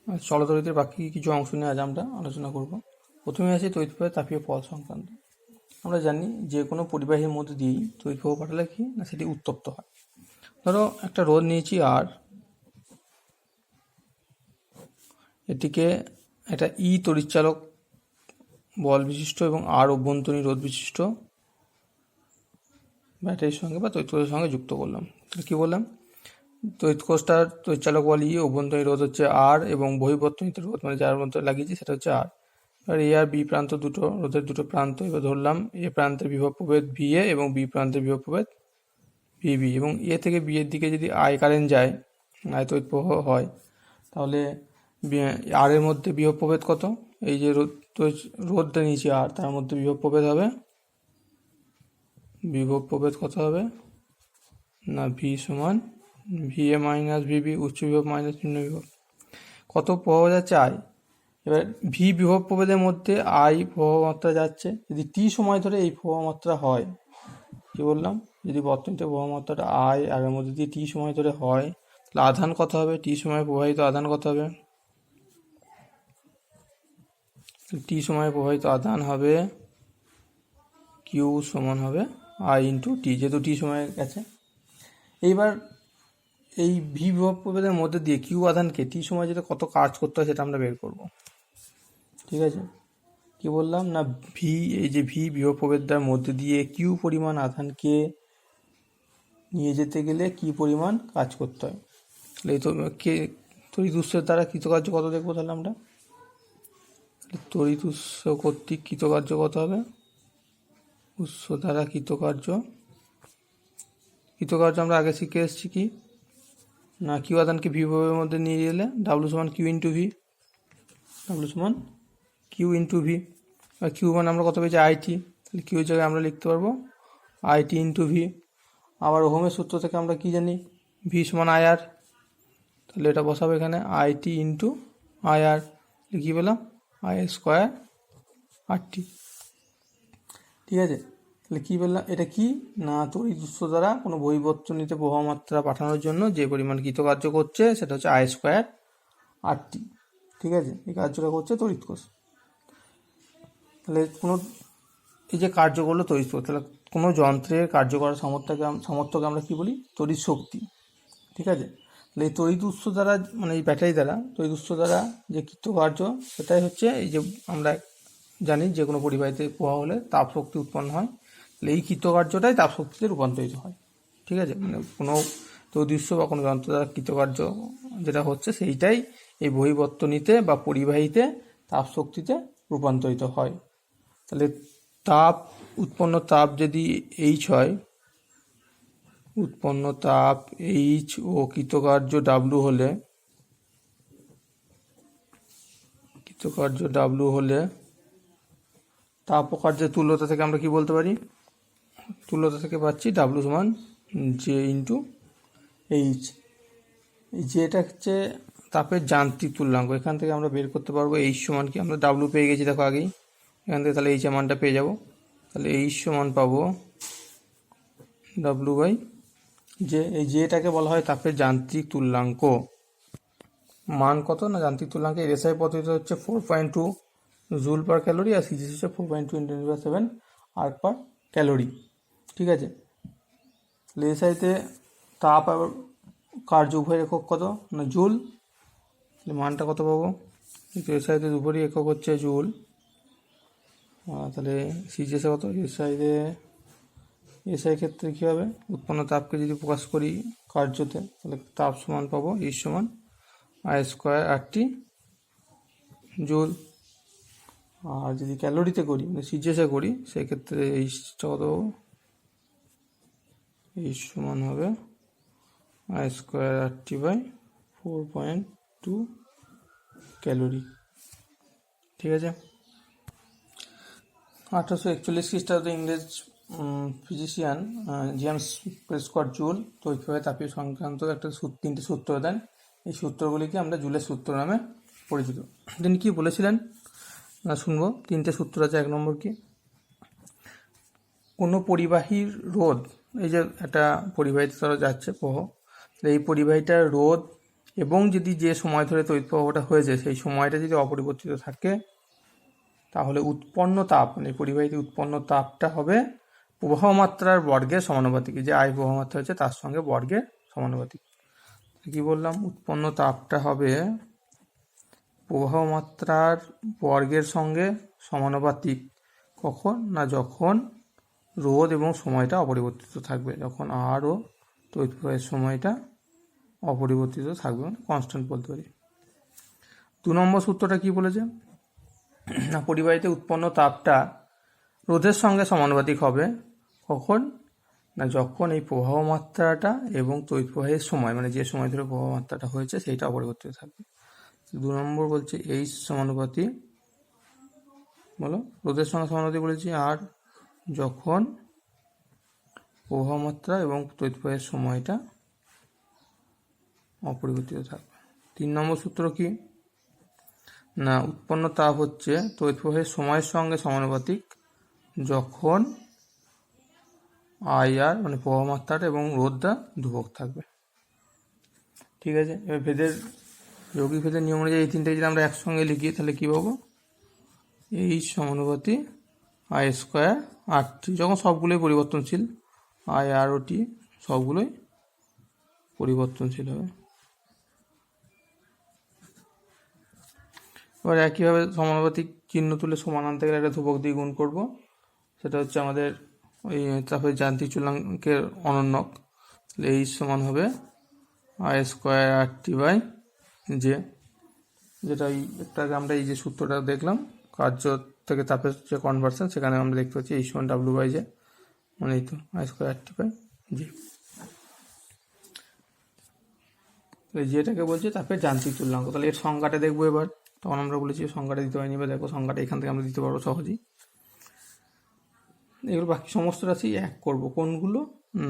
চলতরিতের বাকি কিছু অংশ নিয়ে আজ আমরা আলোচনা করব। প্রথমে আছে তড়িৎ প্রবাহের তাপীয় পথ সংক্রান্ত। আমরা জানি যে কোনো পরিবাহীর মধ্যে দিয়েই তড়িৎ প্রবাহ পাঠালে কি না সেটি উত্তপ্ত হয়। ধরো একটা রোধ নিয়েছি আর, এটিকে একটা তড়িৎচালক বল বিশিষ্ট এবং আর অভ্যন্তরীণ রোধ বিশিষ্ট ব্যাটারির সঙ্গে বা তড়িৎ কোষের সঙ্গে যুক্ত করলাম। তাহলে কী বললাম, তড়িৎ কোষটার তড়িৎচালক বল অভ্যন্তরীণ রোধ হচ্ছে আর এবং বহির্বর্তনীত রোধ মানে যার মধ্যে লাগিয়েছি সেটা হচ্ছে আর। এবার এ আর বি প্রান্ত দুটো রোধের দুটো প্রান্ত, এবার ধরলাম এ প্রান্তের বিভব প্রভেদ ভি এ এবং বি প্রান্তের বিভব প্রভেদ ভি বি, এবং এ থেকে বি এর দিকে যদি আই কারেন্ট যায়, আই তড়িৎ প্রবাহ হয়, তাহলে আর এর মধ্যে বিভব প্রভেদ কত, এই যে রোধটা নিয়েছি আর, তার মধ্যে বিভব প্রভেদ হবে, বিভব প্রভেদ কত হবে না ভি সমান ভি এ মাইনাস ভিবি, উচ্চ বিভব মাইনাস নিম্ন বিভব। কত প্রবাহ যাচ্ছে আই। এবার ভি বিভব প্রভেদের মধ্যে আই প্রবাহ মাত্রা যাচ্ছে, যদি টি সময় ধরে এই প্রবাহ মাত্রা হয়, কি বললাম, যদি বর্তনীতে প্রবাহ মাত্রাটা আই আর এর মধ্যে দিয়ে টি সময় ধরে হয়, তাহলে আধান কত হবে, টি সময় প্রবাহিত আধান কত হবে, টি সময় প্রবাহিত আধান হবে কিউ সমান হবে আই ইন্টু টি, যেহেতু টি সময় গেছে। এইবার এই ভি বিভব প্রভেদের মধ্যে দিয়ে কিউ আধানকে টি সময় যেটা কত কাজ করতে হয় সেটা আমরা বের করব। ঠিক আছে, কি বললাম না ভি, এই যে ভি বিভব প্রভেদটার মধ্যে দিয়ে কিউ পরিমাণ আধানকে নিয়ে যেতে গেলে কি পরিমাণ কাজ করতে হয়। তাহলে এই তো তড়িৎ উৎসের দ্বারা কৃতকার্য কত দেখবো, তাহলে আমরা তড়িৎ উৎস কর্তৃক কৃতকার্য কত হবে, উৎস দ্বারা কৃতকার্য আমরা আগে শিখে এসেছি কি না, কিউ আধানকে ভি বিভবের মধ্যে নিয়ে গেলে ডাব্লু সমান কিউ ইন্টু ভি, ডাব্লু সমান কিউ ইন্টু ভি। আর কিউ মানে আমরা কত পেয়েছি আইটি, তাহলে কিউ জায়গায় আমরা লিখতে পারবো আইটি ইন্টু ভি। আবার ওহমের সূত্র থেকে আমরা কি জানি, ভি সমান আইআর, তাহলে এটা বসাবো এখানে আইটি ইন্টু আইআর, কী পেলাম আই স্কোয়ার আর টি। ঠিক আছে, তাহলে কী বললাম, এটা কি না তড়িৎ উৎস দ্বারা কোনো বহির্বর্তনীতে প্রবাহ মাত্রা পাঠানোর জন্য যে পরিমাণ কৃতকার্য করছে সেটা হচ্ছে আই স্কোয়ার আর টি। ঠিক আছে, এই কার্যটা করছে তড়িৎ কোষ। তাহলে কোনো এই যে কার্য করলো তড়িৎ কোষ, তাহলে কোনো যন্ত্রের কার্য করার সামর্থ্যকে আমরা কি বলি, তড়িৎ শক্তি। ঠিক আছে, তাহলে এই তড়িৎ উৎস দ্বারা মানে এই ব্যাটারি দ্বারা তড়িৎ উৎস দ্বারা যে কৃতকার্য, সেটাই হচ্ছে এই যে আমরা জানি যে কোনো পরিবাহীতে প্রবাহ হলে তাপ শক্তি উৎপন্ন হয়, তাহলে এই কৃতকার্যটাই তাপ শক্তিতে রূপান্তরিত হয়। ঠিক আছে, মানে কোনো তড়িৎ উৎস বা কোনো যন্ত্র দ্বারা কৃতকার্য যেটা হচ্ছে সেইটাই এই বহির্বর্তনীতে বা পরিবাহীতে তাপ শক্তিতে রূপান্তরিত হয়। তাহলে উৎপন্ন তাপ যদি এইচ হয়, উৎপন্ন তাপ এইচ ও কৃতকার্য ডাব্লু হলে তাপ ও কার্যের তুল্যতা থেকে আমরা কি বলতে পারি, তুল্যতা থেকে পাচ্ছি ডাব্লু সমান জে ইন্টু এইচ। এই যেটা হচ্ছে তাপের যান্ত্রিক তুল্যাঙ্ক, এখান থেকে আমরা বের করতে পারবো এইচ সমান কি, আমরা ডাব্লু পেয়ে গেছি দেখো আগেই, এখান থেকে তাহলে এইচ এর মানটা পেয়ে যাব। তাহলে এইচ সমান পাবো ডাব্লু বাই যে, এই যেটাকে বলা হয় তাপের যান্ত্রিক তুল্যাঙ্ক। মান কত না যান্ত্রিক তুল্যাঙ্কে এসআই পদ্ধতিতে হচ্ছে 4.2 জুল পার ক্যালোরি, আর সিজিএস হচ্ছে 4.2 × 10⁻⁷ আর্ক পার ক্যালোরি। ঠিক আছে, তাহলে এসআইতে তাপ আর কার্য উভয়ের একক কত না জুল, তাহলে মানটা কত পাবো, এসআইতে দুপুরই একক হচ্ছে জুল, তাহলে সিজিএসে কত, এসআই ক্ষেত্রে কী হবে, উৎপন্ন তাপকে যদি প্রকাশ করি কার্যতে, তাহলে তাপ সমান পাবো এইচ সমান I square R T joule. আর যদি ক্যালোরিতে করি মানে সিজিএসে করি, সেক্ষেত্রে এইচটা কত পাবো, এইচ সমান হবে I square R T by 4.2 calorie. ঠিক আছে, 1841 খ্রিস্টাব্দে ইংরেজ ফিজিশিয়ান জেমস প্রেসকট জুল তড়িৎ প্রবাহের তাপীয় সংক্রান্ত একটা তিনটে সূত্র দেন। এই সূত্রগুলিকে আমরা জুলের সূত্র নামে পরিচিত। তিনি কি বলেছিলেন না শুনবো, তিনটে সূত্র আছে। 1 নম্বর কি, কোনো পরিবাহীর রোধ, এই যে একটা পরিবাহীতে তারা যাচ্ছে প্রবাহ, এই পরিবাহীটার রোধ এবং যদি যে সময় ধরে তড়িৎ প্রবাহটা হয়েছে সেই সময়টা যদি অপরিবর্তিত থাকে, তাহলে উৎপন্ন তাপ মানে পরিবাহীতে উৎপন্ন তাপটা হবে প্রবাহ মাত্রার বর্গের সমানুপাতিক। যে আই প্রবাহ মাত্রা হচ্ছে তার সঙ্গে বর্গের সমানুপাতিক। কি বললাম, উৎপন্ন তাপটা হবে প্রবাহ মাত্রার বর্গের সঙ্গে সমানুপাতিক। কখন না, যখন রোধ এবং সময়টা অপরিবর্তিত থাকবে, যখন আর ও তড়িৎ প্রবাহের সময়টা অপরিবর্তিত থাকবে, মানে কনস্ট্যান্ট বলতে পারি। 2 নম্বর সূত্রটা কি বলেছে না, পরিবাহীতে উৎপন্ন তাপটা রোধের সঙ্গে সমানুপাতিক হবে। কখন না, যখন এই প্রবাহ মাত্রাটা এবং তড়িৎ প্রবাহের সময় মানে যে সময় ধরে প্রবাহ মাত্রাটা হয়েছে সেইটা অপরিবর্তিত থাকবে। 2 নম্বর বলছে এই সমানুপাতি, বলো রোধের সঙ্গে সমানুপাতি বলেছি, আর যখন প্রবাহ মাত্রা এবং তড়িৎ প্রবাহের সময়টা অপরিবর্তিত থাকবে। 3 নম্বর সূত্র কি না, উৎপন্ন তাপ হচ্ছে তড়িৎ প্রবাহের সময়ের সঙ্গে সমানুপাতিক যখন আইআর মানে প্রবাহ মাত্রাটা এবং রোধটা ধ্রুবক থাকবে। ঠিক আছে, এবার যৌগিক ভেদের নিয়ম অনুযায়ী এই তিনটে যদি আমরা একসঙ্গে লিখি তাহলে কী পাবো, এই সমানুপাতি আই স্কোয়ার আর টি, যখন সবগুলোই পরিবর্তনশীল, আই আর ও টি সবগুলোই পরিবর্তনশীল হবে। এবার একইভাবে সমানুপাতিক চিহ্ন তুলে সমান আনতে গেলে একটা ধ্রুবক দিয়ে গুণ করব, সেটা হচ্ছে আমাদের ওই তারপরে যান্ত্রিক চূড়াঙ্কের অনন্যক। এই সমান হবে I square R T by J, যেটা একটু আগে আমরা এই যে সূত্রটা দেখলাম কার্য থেকে তাপের যে কনভার্সন, সেখানে আমরা দেখতে পাচ্ছি এই সমান ডাব্লিউ বাই জে, মানে এই তো I square R T by J. যেটাকে বলছে তাপের যান্ত্রিক চূড়াঙ্ক। তাহলে এর সংজ্ঞাটা দেখবো এবার। তখন আমরা বলেছি সংজ্ঞাটা দিতে হয়নি, বা দেখো সংজ্ঞাটা এখান থেকে আমরা দিতে পারবো সহজেই। এগুলো বাকি সমস্ত রাশি এক করব, কোনগুলো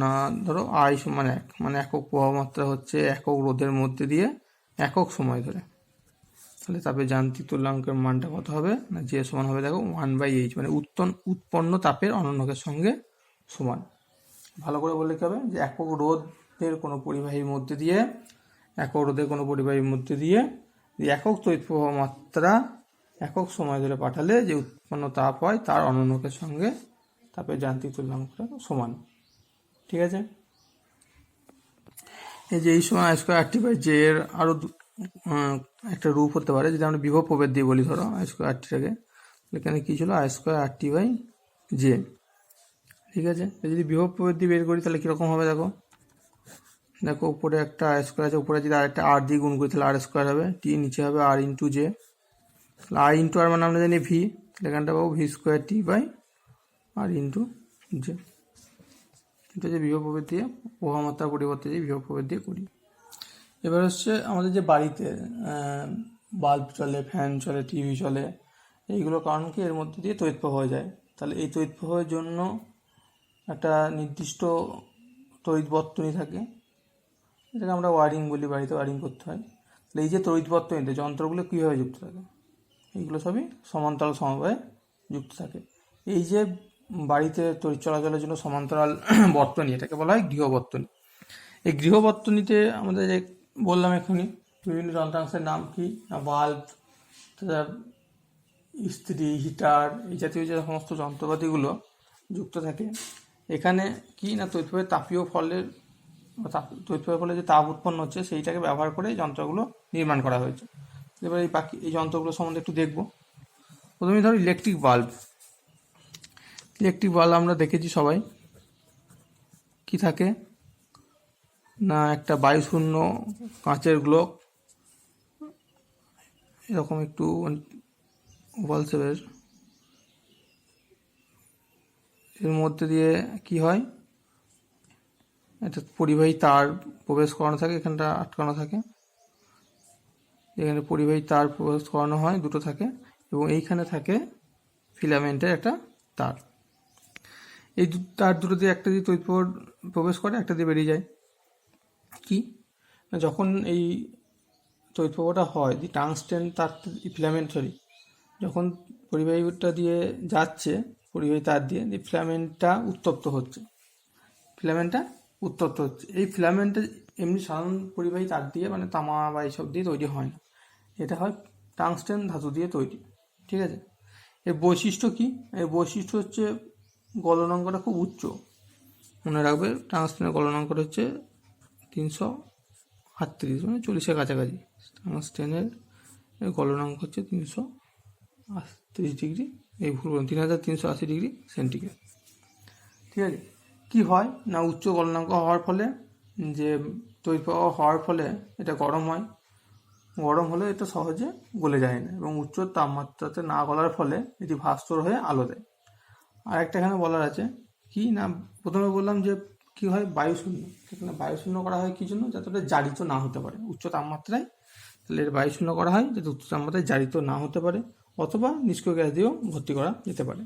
না, ধরো আই সমান 1 মানে একক প্রবাহ মাত্রা হচ্ছে একক রোধের মধ্যে দিয়ে একক সময় ধরে, তাহলে তাপের যান্ত্রিক তুল্যাঙ্কের মানটা কত হবে না, যে সমান হবে দেখো 1/h মানে উৎপন্ন তাপের অনন্যকের সঙ্গে সমান। ভালো করে বললে কি হবে, যে একক রোধের কোনো পরিবাহীর মধ্যে দিয়ে একক তড়িৎ প্রবাহ মাত্রা একক সময় ধরে পাঠালে যে উৎপন্ন তাপ হয় তার অনন্যকের সঙ্গে তাপের যান্ত্রিক তুল্যাঙ্কটা সমান। ঠিক আছে, এই যে এই সময় I square R T by J এর আরও একটা রূপ হতে পারে, যদি আমরা বিভব প্রভেদ দিয়ে বলি, ধরো আই স্কোয়ার আর টিটাকে, এখানে কী ছিল I square R T by J. ঠিক আছে, যদি বিভব প্রভেদ দিয়ে বের করি তাহলে কীরকম হবে, দেখো উপরে একটা আই স্কোয়ার আছে, উপরে যদি আরেকটা আর দিয়ে গুণ করি তাহলে আর স্কোয়ার হবে, টি নিচে হবে আর ইন্টু জে। তাহলে আর ইন্টু আর মানে আমরা জানি ভি, তাহলে এখানটা পাবো V square T by R into J. এটা যে বিভব প্রভেদ দিয়ে প্রবাহ মাত্রার পরিবর্তে যে বিভব প্রভেদ দিয়ে করি। এবার হচ্ছে আমাদের যে বাড়িতে বাল্ব চলে, ফ্যান চলে, টিভি চলে, এইগুলোর কারণ কি, এর মধ্যে দিয়ে তড়িৎ প্রবাহ যায়। তাহলে এই তড়িৎ প্রবাহের জন্য একটা নির্দিষ্ট তড়িৎ বর্তনী থাকে, এটাকে আমরা ওয়ারিং বলি, বাড়িতে ওয়ারিং করতে হয়। তাহলে এই যে তড়িৎ বর্তনীতে যন্ত্রগুলো কীভাবে যুক্ত থাকে, এইগুলো সবই সমান্তরাল সমবায়ে যুক্ত থাকে। এই যে বাড়িতে তড়িৎ চলাচলের জন্য সমান্তরাল বর্তনী, এটাকে বলা হয় গৃহবর্তনী। এই গৃহবর্তনীতে আমাদের যে বললাম এখনই বিভিন্ন যন্ত্রাংশের নাম কি না, বাল্ব, ইস্ত্রি, হিটার, এই জাতীয় যে সমস্ত যন্ত্রপাতিগুলো যুক্ত থাকে। এখানে কি না, তড়িৎ প্রবাহের তাপীয় ফলের তড়িৎ প্রবাহের ফলে যে তাপ উৎপন্ন হচ্ছে সেইটাকে ব্যবহার করে যন্ত্রগুলো নির্মাণ করা হয়েছে। এবার এই যন্ত্রগুলো সম্বন্ধে একটু দেখব। প্রথমে ধরো ইলেকট্রিক বাল্ব আমরা দেখেছি সবাই, কি থাকে না, একটা বায়ুশূন্য কাঁচের গ্লোব, এরকম একটু ওভাল শেপের, এর মধ্যে দিয়ে কি হয়, একটা পরিবাহী তার প্রবেশ করানো থাকে, এখানটা আটকানো থাকে, এখানে পরিবাহী তার প্রবেশ করানো হয়, দুটো থাকে, এবং এইখানে থাকে ফিলামেন্টের একটা তার। এই তার দুটো দিয়ে একটা দিয়ে তড়িৎ প্রবেশ করে, একটা দিয়ে বেরিয়ে যায়। কি যখন এই তড়িৎ প্রবাহটা হয়, দি টাংস্টেন তার ফিলামেন্ট যখন পরিবাহীটা দিয়ে যাচ্ছে, পরিবাহী তার দিয়ে ফিলামেন্টটা উত্তপ্ত হচ্ছে, ফিলামেন্টটা উত্তপ্ত হচ্ছে। এই ফিলামেন্টের এমনি সাধারণ পরিবাহী তার দিয়ে মানে তামা বা এইসব দিয়ে তৈরি হয় না, এটা হয় টাংস্টেন ধাতু দিয়ে তৈরি। ঠিক আছে, এর বৈশিষ্ট্য কি? এর বৈশিষ্ট্য হচ্ছে গলনাঙ্কটা খুব উচ্চ। মনে রাখবে টাংস্টেনের গলনাঙ্কটা হচ্ছে 338 মানে 40-এর কাছাকাছি। টাংস্টেনের গলনাঙ্ক হচ্ছে 338 ডিগ্রি, এই ভুল 3380 ডিগ্রি সেন্টিগ্রেড। ঠিক আছে, কি হয় না উচ্চ গলনাঙ্ক হওয়ার ফলে যে তড়িৎ প্রবাহ হওয়ার ফলে এটা গরম হয়, গরম হলে এটা সহজে গলে যায় না এবং উচ্চ তাপমাত্রাতে না গলার ফলে এটি ভাস্বর হয়ে আলো দেয়। আর একটা এখানে বলার আছে কি না, প্রথমে বললাম যে কি হয় বায়ুশূন্য, এখানে বায়ুশূন্য করা হয় কি জন্য, যাতে ওটা জারিত না হতে পারে উচ্চ তাপমাত্রায়। তাহলে এর বায়ুশূন্য করা হয় যাতে উচ্চ তাপমাত্রায় জারিত না হতে পারে, অথবা নিষ্ক্রিয় গ্যাস দিয়েও ভর্তি করা যেতে পারে।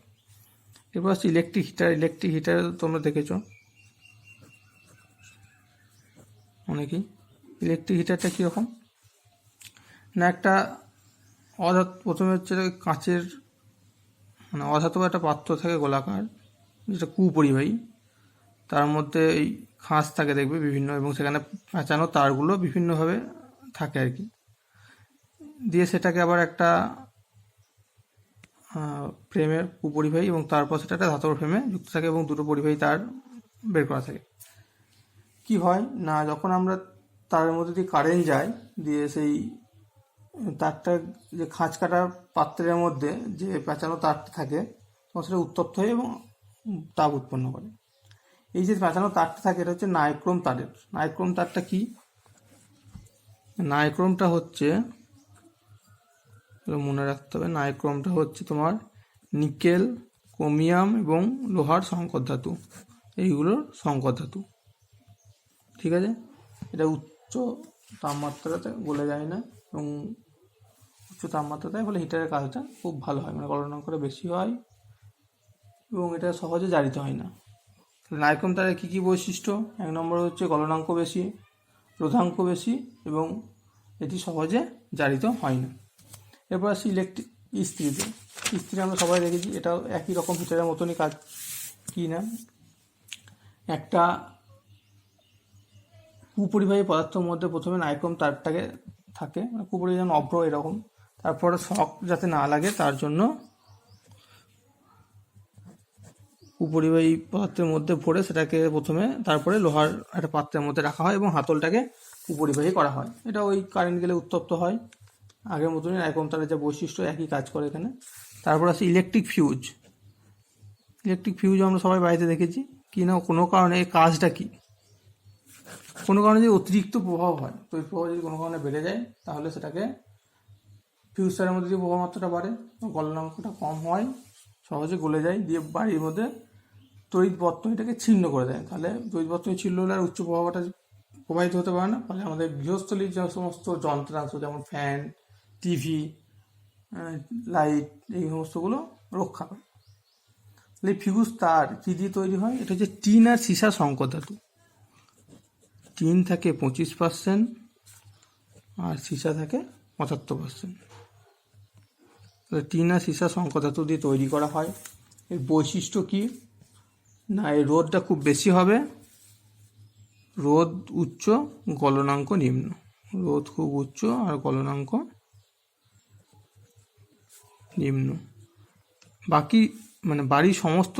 এরপর হচ্ছে ইলেকট্রিক হিটার। ইলেকট্রিক হিটার তোমরা দেখেছ অনেকেই। ইলেকট্রিক হিটারটা কীরকম না, একটা প্রথমে হচ্ছে কাঁচের মানে অধাতব একটা পাত্র থাকে গোলাকার, যেটা কুপরিবাহী, তার মধ্যে এই খাঁজ থাকে দেখবে বিভিন্ন, এবং সেখানে পেঁচানো তারগুলো বিভিন্নভাবে থাকে আর কি, দিয়ে সেটাকে আবার একটা ফ্রেমের কুপরিবাহী এবং তারপর সেটা একটা ধাতব ফ্রেমে যুক্ত থাকে এবং দুটো পরিবাহী তার বের করা থাকে। কি হয় না যখন আমরা তারের মধ্যে দিয়ে কারেন্ট যায়, দিয়ে সেই তারটা যে খাঁজ কাটা পাত্রের মধ্যে যে পেঁচানো তারটা থাকে তখন সেটা উত্তপ্ত হয় এবং তাপ উৎপন্ন করে। এই যে পেঁচানো তারটা থাকে এটা হচ্ছে নাইক্রোম তারের। নাইক্রোম তারটা কি? নাইক্রোমটা হচ্ছে, মনে রাখতে হবে, নাইক্রোমটা হচ্ছে তোমার নিকেল, ক্রোমিয়াম এবং লোহার সংকর ধাতু, এইগুলোর সংকর ধাতু। ঠিক আছে, এটা উচ্চ তাপমাত্রাতে গলে যায় না এবং উচ্চ তাপমাত্রাতে ফলে হিটারের কাজটা খুব ভালো হয়, মানে গলনাঙ্কটা বেশি হয় এবং এটা সহজে জারিত হয় না। নাইক্রোম তারের কী কী বৈশিষ্ট্য? 1 নম্বর হচ্ছে গলনাঙ্ক বেশি, রোধাঙ্ক বেশি এবং এটি সহজে জারিত হয় না। এরপর আসি ইলেকট্রিক ইস্ত্রিতে। ইস্ত্রি আমরা সবাই দেখেছি, এটাও একই রকম হিটারের মতনই কাজ। কি না, একটা কুপরিবাহী পদার্থের মধ্যে প্রথমে নাইক্রোম তারটাকে থাকে, মানে কুপরিবাহী যেমন অভ্র এরকম, তারপরে শক যাতে না লাগে তার জন্য কুপরিবাহী পদার্থের মধ্যে ভরে সেটাকে প্রথমে তারপরে লোহার একটা পাত্রের মধ্যে রাখা হয় এবং হাতলটাকে কুপরিবাহী করা হয়। এটা ওই কারেন্ট গেলে উত্তপ্ত হয়, আগের মতনই নাইক্রোম তারের যে বৈশিষ্ট্য একই কাজ করে এখানে। তারপর আছে ইলেকট্রিক ফিউজ। ইলেকট্রিক ফিউজ আমরা সবাই বাড়িতে দেখেছি। কি না কোনো কারণে এই কাজটা কি, কোনো কারণে যদি অতিরিক্ত প্রভাব হয়, তো এই প্রভাব যদি কোনো কারণে বেড়ে যায় তাহলে সেটাকে ফিউজ তারের মধ্যে যে প্রভাব মাত্রাটা বাড়ে, গলনাঙ্কটা কম হয়, সহজে গলে যায়, দিয়ে বাড়ির মধ্যে তড়িৎ বর্তনীটাকে ছিন্ন করে দেয়। তাহলে তড়িৎ বর্তনী ছিন্ন হলে আর উচ্চ প্রভাবটা প্রবাহিত হতে পারে না, ফলে আমাদের গৃহস্থলীর যে সমস্ত যন্ত্রাংশ যেমন ফ্যান, টিভি, লাইট, এই সমস্তগুলো রক্ষা করে। তাহলে ফিউজ তার কী দিয়ে তৈরি হয়? এটা হচ্ছে টিন আর সীসা সংকর ধাতু। টিন থাকে 25% আর সীসা থাকে 75%। তাহলে টিন আর সীসা সংকর ধাতু দিয়ে তৈরি করা হয়। এর বৈশিষ্ট্য কি না, এর রোধটা খুব বেশি হবে, রোধ উচ্চ, গলনাঙ্ক নিম্ন। রোধ খুব উচ্চ আর গলনাঙ্ক নিম্ন। বাকি মানে বাড়ির সমস্ত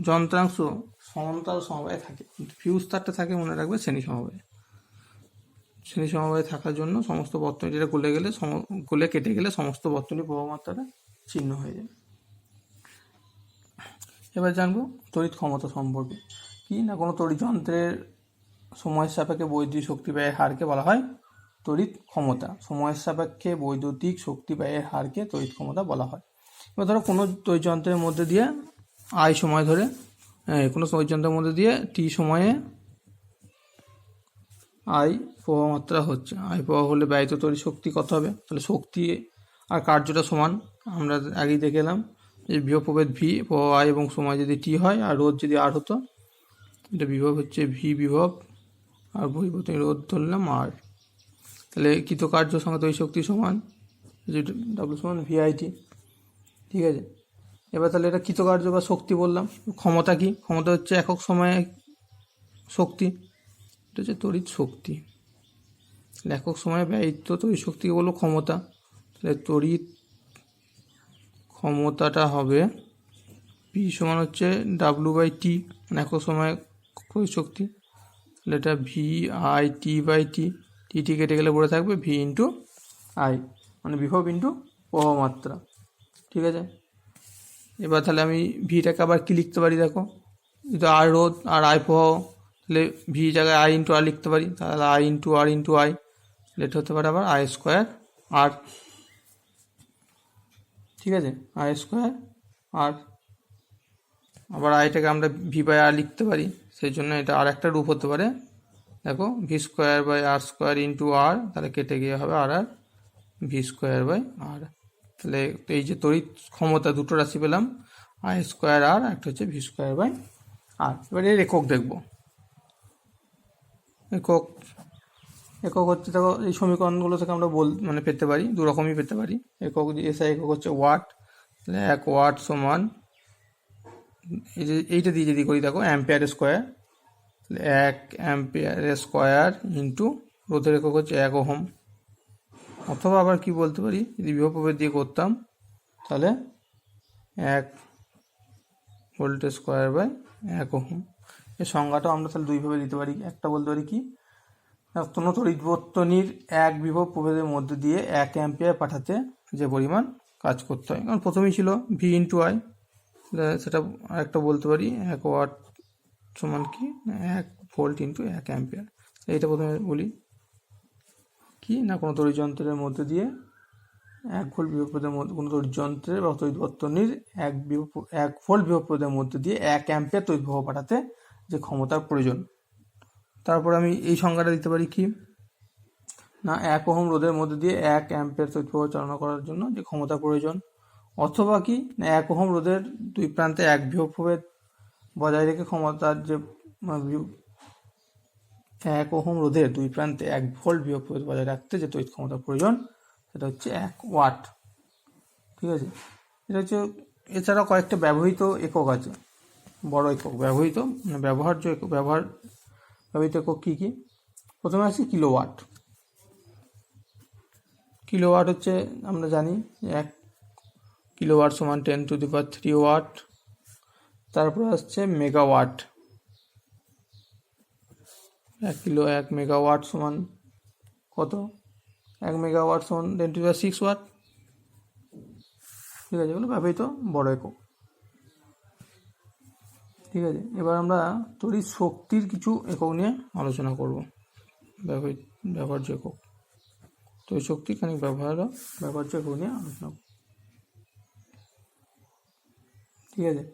যন্ত্রাংশ সমান্তরাল সমবায়ে থাকে, কিন্তু ফিউজ তারটা থাকে মনে রাখবে শ্রেণী সমবায়ে। শ্রেণী সমবায়ে থাকার জন্য সমস্ত বর্তনীটা গলে কেটে গেলে সমস্ত বর্তনী প্রবাহ মাত্রাটা ছিন্ন হয়ে যায়। এবার জানবো তড়িৎ ক্ষমতা সম্পর্কে। কি না, কোনো তড়িৎ যন্ত্রের সময়ের সাপেক্ষে বৈদ্যুতিক শক্তি ব্যয়ের হারকে বলা হয় তড়িৎ ক্ষমতা। সময়ের সাপেক্ষে বৈদ্যুতিক শক্তি ব্যয়ের হারকে তড়িৎ ক্ষমতা বলা হয়। এবার ধরো কোনো তড়িৎ যন্ত্রের মধ্যে দিয়ে আই সময় ধরে, কোনো তড়িৎ যন্ত্রের মধ্যে দিয়ে টি সময়ে আই প্রবাহ মাত্রা হচ্ছে। আই প্রবাহ হলে ব্যয়িত তড়িৎ শক্তি কত হবে? তাহলে শক্তি আর কার্যটা সমান, আমরা আগেই দেখে এলাম যে বিভব প্রভেদ ভি প্রবাহ আই এবং সময় যদি টি হয় আর রোধ যদি আর হতো, এটা বিভব হচ্ছে ভি বিভব আর বহির্বর্তনী রোধ ধরলাম আর। তাহলে কৃতকার্য সঙ্গে তড়িৎ শক্তি সমান ডাব্লু সমান ভিআইটি। ঠিক আছে, এবার তাহলে এটা কৃতকার্য বা শক্তি বললাম। ক্ষমতা কি? ক্ষমতা হচ্ছে একক সময়ে শক্তি, এটা হচ্ছে তড়িৎ শক্তি। একক সময়ে ব্যয়িত তড়িৎ শক্তিকে বলবো ক্ষমতা। তাহলে তড়িৎ ক্ষমতাটা হবে পি সমান হচ্ছে W/T, মানে একক সময়ে তড়িৎ শক্তি। তাহলে এটা VI/T/T, টি কেটে গেলে পড়ে থাকবে V/I, মানে বিভব ইন্টু প্রবাহ মাত্রা। ঠিক আছে, এবার তাহলে আমি ভিটাকে আবার কি লিখতে পারি দেখো, এটা আর রোধ আর আই প্রবাহ, তাহলে ভি জায়গায় I/R লিখতে পারি, তাহলে I/R/I, এটা হতে পারে আবার I²R। ঠিক আছে, I²R, আবার আইটাকে আমরা V/R লিখতে পারি, সেই জন্য এটা আর একটা রূপ হতে পারে। দেখো V²/R² ইন্টু আর, তাহলে কেটে গিয়ে হবে আর V²/R। তাহলে এই যে তড়িৎ ক্ষমতা দুটো রাশি পেলাম, I²R, একটা হচ্ছে V²/R। এবার এর একক দেখব। একক হচ্ছে দেখো এই সমীকরণগুলো থেকে আমরা মানে পেতে পারি, দু রকমই পেতে পারি। একক এসআই একক হচ্ছে ওয়াট, তাহলে 1 ওয়াট সমান, এই যে এইটা দিয়ে যদি করি দেখো অ্যাম্পিয়ার স্কোয়ার, তাহলে 1 অ্যাম্পিয়ার স্কোয়ার ইন্টু রোধের একক হচ্ছে 1 ওহম। অথবা আবার কি বলতে পারি, যদি বিভব প্রভেদ দিয়ে করতাম তাহলে 1 ভোল্ট স্কোয়ার/1 ওহম। এই সংজ্ঞাটাও আমরা তাহলে দুইভাবে দিতে পারি। একটা বলতে পারি কি, কোনো তড়িৎবর্তনীর এক বিভব প্রভেদের মধ্যে দিয়ে 1 অ্যাম্পিয়ার পাঠাতে যে পরিমাণ কাজ করতে হয়, কারণ প্রথমেই ছিল V/I, সেটা আরেকটা বলতে পারি 1 ওয়াট সমান কি 1 ভোল্ট ইন্টু 1 অ্যাম্পিয়ার। এইটা প্রথমে বলি কি না, কোনো তড়িৎযন্ত্রের মধ্যে দিয়ে 1 ভোল্ট বিভব প্রভেদের মধ্যে, কোনো তড়িৎযন্ত্রের বা তড়িৎবর্তনীর 1 ভোল্ট বিভব প্রভেদের মধ্যে দিয়ে 1 অ্যাম্পিয়ার তড়িৎ প্রবাহ পাঠাতে যে ক্ষমতার প্রয়োজন। তারপর আমি এই সংজ্ঞাটা দিতে পারি কি না, 1 ওহম রোধের মধ্যে দিয়ে 1 অ্যাম্পিয়ার তড়িৎ প্রবাহ চালনা করার জন্য যে ক্ষমতার প্রয়োজন। অথবা কি না, 1 ওহম রোধের দুই প্রান্তে 1 বিভব প্রভেদ বজায় রেখে ক্ষমতার যে 1 ওহম রোধের দুই প্রান্তে 1 ভোল্ট বিভব প্রভেদ বজায় রাখতে যে তড়িৎ ক্ষমতার প্রয়োজন, সেটা হচ্ছে 1 ওয়াট। ঠিক আছে, এটা হচ্ছে, এছাড়া কয়েকটা ব্যবহৃত একক আছে, বড় একক ব্যবহৃত, মানে ব্যবহার্য একক, ব্যবহৃত একক কী কী। প্রথমে আছে কিলোওয়াট। কিলোওয়াট হচ্ছে আমরা জানি 1 কিলোওয়াট সমান 10⁻³ ওয়াট। তারপর আসছে মেগাওয়াট, 1 মেগাওয়াট সমান কত, 1 মেগাওয়াট সমান 10⁶ ওয়াট। ঠিক আছে, এগুলো ব্যবহৃত বড় একক। ঠিক আছে, এবার আমরা তড়িৎ শক্তির কিছু একক নিয়ে আলোচনা করব। ব্যবহার্য একক, তড়িৎ শক্তির খানিক ব্যবহার্য একক নিয়ে আলোচনা করব। ঠিক আছে,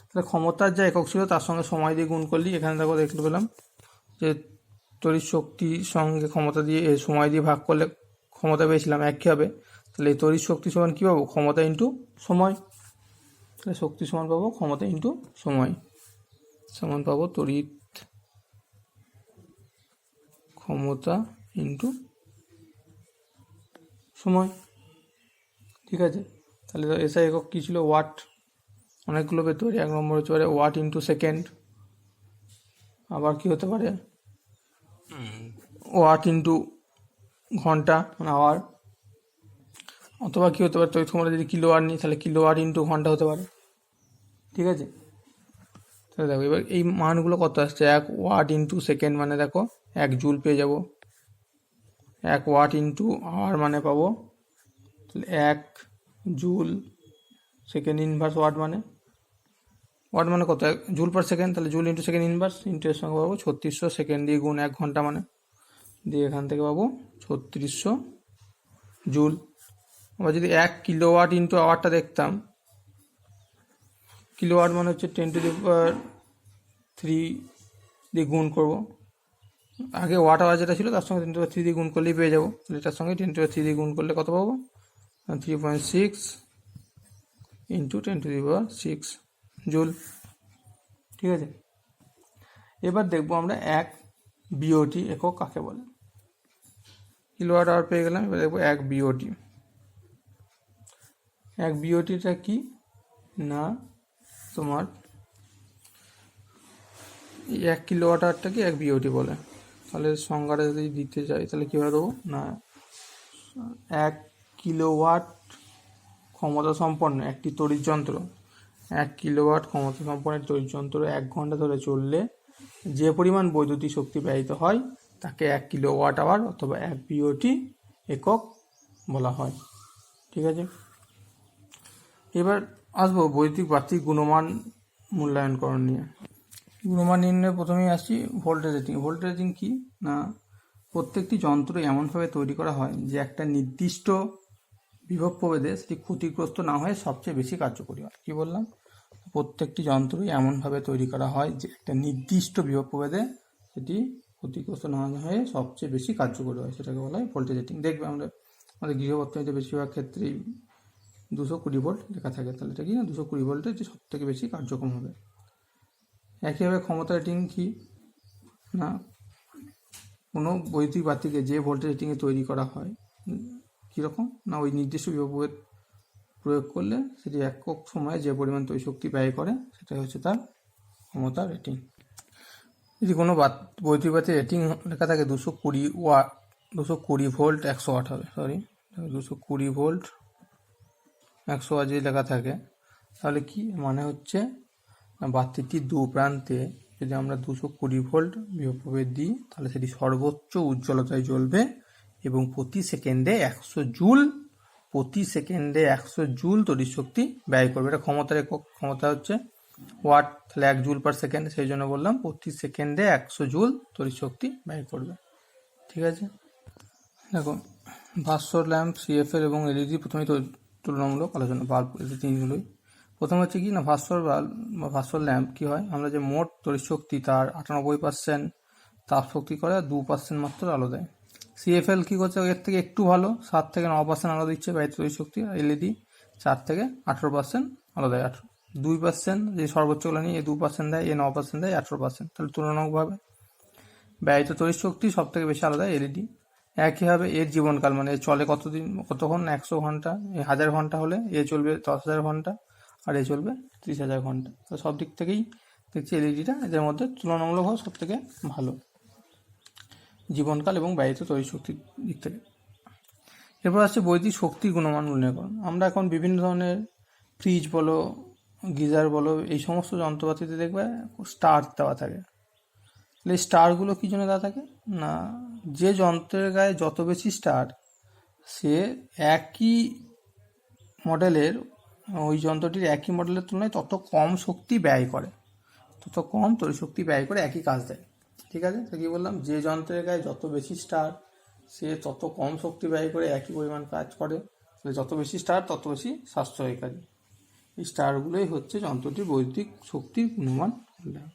তাহলে ক্ষমতার যা একক ছিল তার সঙ্গে সময় দিয়ে গুণ করলি, এখানে দেখো দেখতে পেলাম যে তড়িৎ শক্তির সঙ্গে ক্ষমতা দিয়ে সময় দিয়ে ভাগ করলে ক্ষমতা পেয়েছিলাম একই হবে। তাহলে এই তড়িৎ শক্তি সমান কী পাবো, ক্ষমতা ইন্টু সময়। তাহলে শক্তি সমান পাবো ক্ষমতা ইন্টু সময়, সমান পাবো তড়িৎ ক্ষমতা ইন্টু সময়। ঠিক আছে, তাহলে এসআই একক কী ছিল, ওয়াট। অনেকগুলো পেতে পারি, 1 নম্বর হতে পারে ওয়াট ইন্টু সেকেন্ড। আবার কি হতে পারে, ওয়াট ইন্টু ঘন্টা, মানে আওয়ার। অথবা কী হতে পারে, তড়িৎ ক্ষমতা যদি কিলোওয়াট নিই তাহলে কিলোওয়াট ইন্টু ঘন্টা হতে পারে। ঠিক আছে, তাহলে দেখো এবার এই মানগুলো কত আসছে, 1 ওয়াট ইন্টু সেকেন্ড মানে দেখো 1 জুল পেয়ে যাব। 1 ওয়াট ইন্টু আওয়ার মানে পাবো তাহলে 1 জুল সেকেন্ড ইনভার্স ওয়াট মানে কত, জুল পার সেকেন্ড, তাহলে joule into second inverse into এর সঙ্গে পাবো 3600 সেকেন্ড দিয়ে গুণ 1 ঘন্টা মানে, দিয়ে এখান থেকে পাবো 3600 জুল। আবার যদি 1 কিলোওয়াট ইন্টু আওয়ারটা দেখতাম, কিলোওয়াট মানে হচ্ছে 10⁻³ দিয়ে গুণ করবো, আগে ওয়াট আওয়ার যেটা ছিল তার সঙ্গে 10⁻³ দিয়ে গুণ করলেই পেয়ে যাবো। তাহলে এটার সঙ্গে 10⁻³ দিয়ে গুণ করলে কত পাবো, 3.6 ইন্টু 10⁻6 জুল। ঠিক আছে, এবার দেখবো আমরা 1 বিওটি একক কাকে বলে। কিলোওয়াট আওয়ার পেয়ে গেলাম, এবার দেখবো 1 বিওটি। 1 বিওটিটা কি না, তোমার এই 1 কিলোওয়াট আওয়ারটাকে 1 বিওটি বলে। তাহলে সংজ্ঞাটা যদি দিতে চাই তাহলে কীভাবে দেবো না, 1 কিলোওয়াট ক্ষমতা সম্পন্ন একটি তড়িৎ যন্ত্র, 1 কিলোওয়াট ক্ষমতা সম্পন্ন তড়িৎ যন্ত্র 1 ঘন্টা ধরে চললে যে পরিমাণ বৈদ্যুতিক শক্তি ব্যয়িত হয় তাকে 1 কিলোওয়াট আওয়ার অথবা 1 বিওটি একক বলা হয়। ঠিক আছে, এবার আসবো বৈদ্যুতিক বাতির গুণমান মূল্যায়নকরণ নিয়ে। গুণমান নির্ণয়ে প্রথমেই আসছি ভোল্টেজ রেটিং। ভোল্টেজ রেটিং কি না, প্রত্যেকটি যন্ত্র এমনভাবে তৈরি করা হয় যে একটা নির্দিষ্ট বিভব প্রভেদে সেটি ক্ষতিগ্রস্ত না হয়ে সবচেয়ে বেশি কার্যকরী হয়। কি বললাম, প্রত্যেকটি যন্ত্রই এমনভাবে তৈরি করা হয় যে একটা নির্দিষ্ট বিভব প্রভেদে সেটি ক্ষতিগ্রস্ত না হয়ে সবচেয়ে বেশি কার্যকরী হয়, সেটাকে বলা হয় ভোল্টেজ রেটিং। দেখবে আমাদের গৃহবর্তনীতে বেশিরভাগ ক্ষেত্রেই 220 ভোল্ট লেখা থাকে, তাহলে এটা কি না 220 ভোল্টের যে সব থেকে বেশি কার্যক্ষম হবে। একইভাবে ক্ষমতা রেটিং কি না, কোনো বৈদ্যুতিক বাতিকে যে ভোল্টেজ রেটিংয়ে তৈরি করা হয় কীরকম না, ওই নির্দিষ্ট বিভব প্রয়োগ করলে সেটি একক সময়ে যে পরিমাণ তড়িৎ শক্তি ব্যয় করে সেটাই হচ্ছে তার ক্ষমতা রেটিং। যদি কোনো বৈদ্যুতিক বাতির রেটিং লেখা থাকে 220 ওয়াট, 220 ভোল্ট 100 ওয়াট হবে, 220 ভোল্ট 100 ওয়াট যদি লেখা থাকে তাহলে কি মানে হচ্ছে বাতিটির দু প্রান্তে যদি আমরা 220 ভোল্ট বিভব প্রভেদ দিই তাহলে সেটি সর্বোচ্চ উজ্জ্বলতায় জ্বলবে এবং প্রতি সেকেন্ডে 100 জুল তড়িৎ শক্তি ব্যয় করবে। এটা ক্ষমতার একক, ক্ষমতা হচ্ছে ওয়াট, তাহলে 1 জুল পার সেকেন্ড, সেই জন্য বললাম প্রতি সেকেন্ডে 100 জুল তড়িৎ শক্তি ব্যয় করবে। ঠিক আছে, দেখো ভাস্বর ল্যাম্প, সিএফএল এবং এলইডি প্রথমেই তুলনামূলক আলোচনা। বাল্ব এই তিনগুলোই প্রথম হচ্ছে কি না, ভাস্বর ল্যাম্প কি হয়, আমরা যে মোট তড়িৎ শক্তি তার 98% তাপ শক্তি করে, 2% মাত্র আলো দেয়। সিএফএল কি করছে, এর থেকে একটু ভালো, 7 থেকে 9% আলো দিচ্ছে ব্যয়িত তড়িৎ শক্তি। আর এলইডি 4 থেকে 18% আলো দেয়। 2% যে সর্বোচ্চগুলো নিয়ে, এ 2% দেয়, এ 9% দেয়, 18%। তাহলে তুলনামূলকভাবে ব্যয়িত তড়িৎ শক্তি সব থেকে বেশি আলো দেয় এলইডি। একইভাবে এর জীবনকাল মানে চলে কতক্ষণ, 100 ঘন্টা, 1000 ঘন্টা হলে এ চলবে 10,000 ঘন্টা আর এ চলবে 30,000 ঘন্টা। তো সব দিক থেকেই দেখছি এলইডিটা এদের মধ্যে তুলনামূলকভাবে সব থেকে ভালো জীবনকাল এবং ব্যয়িত তড়িৎ শক্তির দিক থেকে। এরপর আসছে বৈদ্যুতিক শক্তির গুণমান মূল্যায়ন। আমরা এখন বিভিন্ন ধরনের ফ্রিজ বলো, গিজার বলো, এই সমস্ত যন্ত্রপাতিতে দেখবে স্টার দেওয়া থাকে। তাহলে এই স্টারগুলো কী জন্য দেওয়া থাকে না, যে যন্ত্রের গায়ে যত বেশি স্টার সে একই মডেলের, ওই যন্ত্রটির একই মডেলের তুলনায় তত কম শক্তি ব্যয় করে, তত কম তড়িৎ শক্তি ব্যয় করে একই কাজ দেয়। ঠিক আছে, তো কি বললাম, যে যন্ত্রের গায়ে যত বেশি স্টার সে তত কম শক্তি ব্যয় করে একই পরিমাণ কাজ করে, যত বেশি স্টার তত বেশি সাশ্রয়কারী। এই স্টারগুলোই হচ্ছে যন্ত্রটির বৈদ্যুতিক শক্তির গুণমান মূল্যায়ন।